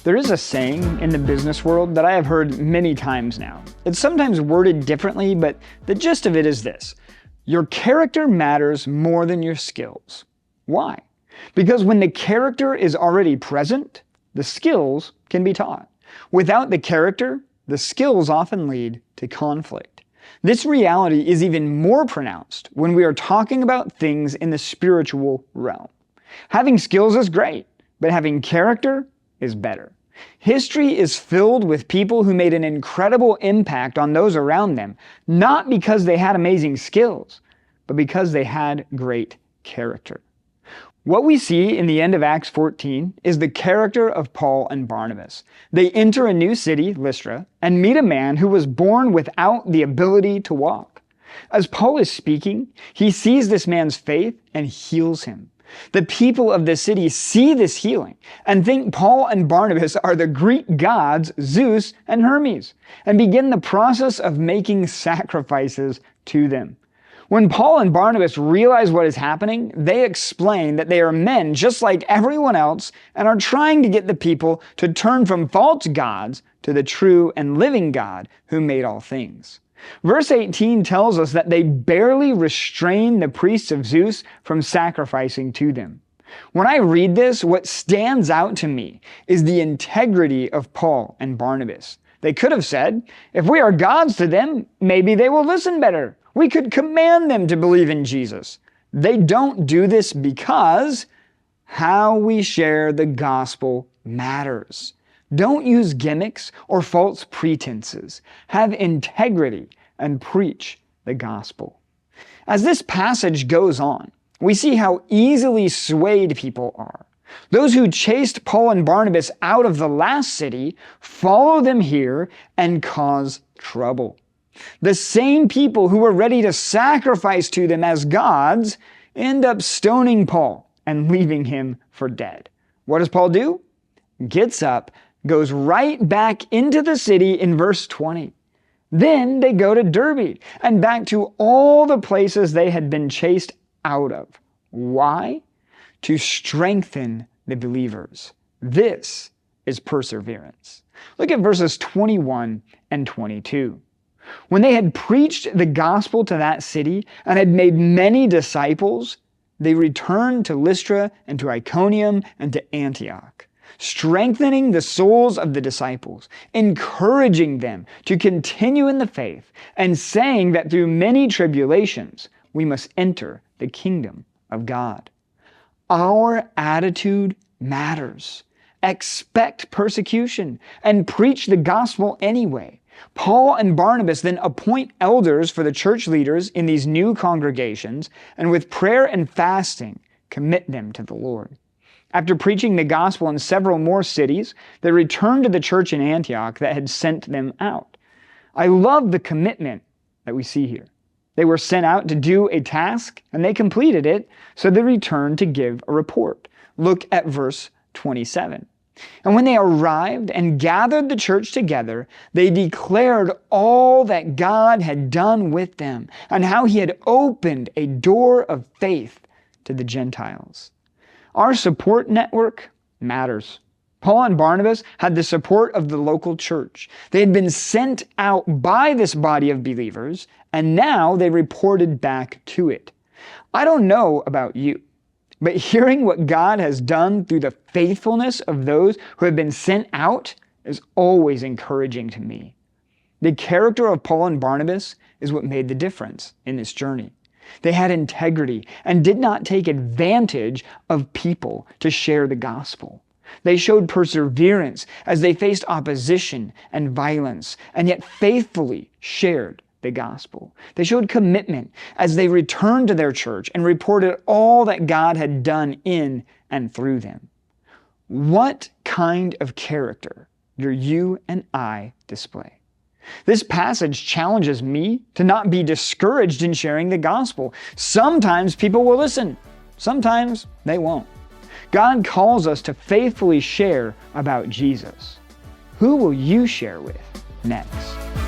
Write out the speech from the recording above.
There is a saying in the business world that I have heard many times now. It's sometimes worded differently, but the gist of it is this: your character matters more than your skills. Why? Because when the character is already present, the skills can be taught. Without the character, the skills often lead to conflict. This reality is even more pronounced when we are talking about things in the spiritual realm. Having skills is great, but having character is better. History is filled with people who made an incredible impact on those around them, not because they had amazing skills, but because they had great character. What we see in the end of Acts 14 is the character of Paul and Barnabas. They enter a new city, Lystra, and meet a man who was born without the ability to walk. As Paul is speaking, he sees this man's faith and heals him. The people of the city see this healing and think Paul and Barnabas are the Greek gods Zeus and Hermes, and begin the process of making sacrifices to them. When Paul and Barnabas realize what is happening, they explain that they are men just like everyone else and are trying to get the people to turn from false gods to the true and living God who made all things. Verse 18 tells us that they barely restrained the priests of Zeus from sacrificing to them. When I read this, what stands out to me is the integrity of Paul and Barnabas. They could have said, if we are gods to them, maybe they will listen better. We could command them to believe in Jesus. They don't do this because how we share the gospel matters. Don't use gimmicks or false pretenses. Have integrity and preach the gospel. As this passage goes on, we see how easily swayed people are. Those who chased Paul and Barnabas out of the last city follow them here and cause trouble. The same people who were ready to sacrifice to them as gods end up stoning Paul and leaving him for dead. What does Paul do? Gets up, goes right back into the city in verse 20. Then they go to Derbe and back to all the places they had been chased out of. Why? To strengthen the believers. This is perseverance. Look at verses 21 and 22. When they had preached the gospel to that city and had made many disciples, they returned to Lystra and to Iconium and to Antioch, strengthening the souls of the disciples, encouraging them to continue in the faith, and saying that through many tribulations we must enter the kingdom of God. Our attitude matters. Expect persecution and preach the gospel anyway. Paul and Barnabas then appoint elders for the church leaders in these new congregations, and with prayer and fasting, commit them to the Lord. After preaching the gospel in several more cities, they returned to the church in Antioch that had sent them out. I love the commitment that we see here. They were sent out to do a task, and they completed it, so they returned to give a report. Look at verse 27. And when they arrived and gathered the church together, they declared all that God had done with them and how he had opened a door of faith to the Gentiles. Our support network matters. Paul and Barnabas had the support of the local church. They had been sent out by this body of believers, and now they reported back to it. I don't know about you, but hearing what God has done through the faithfulness of those who have been sent out is always encouraging to me. The character of Paul and Barnabas is what made the difference in this journey. They had integrity and did not take advantage of people to share the gospel. They showed perseverance as they faced opposition and violence, and yet faithfully shared the gospel. They showed commitment as they returned to their church and reported all that God had done in and through them. What kind of character do you and I display? This passage challenges me to not be discouraged in sharing the gospel. Sometimes people will listen, sometimes they won't. God calls us to faithfully share about Jesus. Who will you share with next?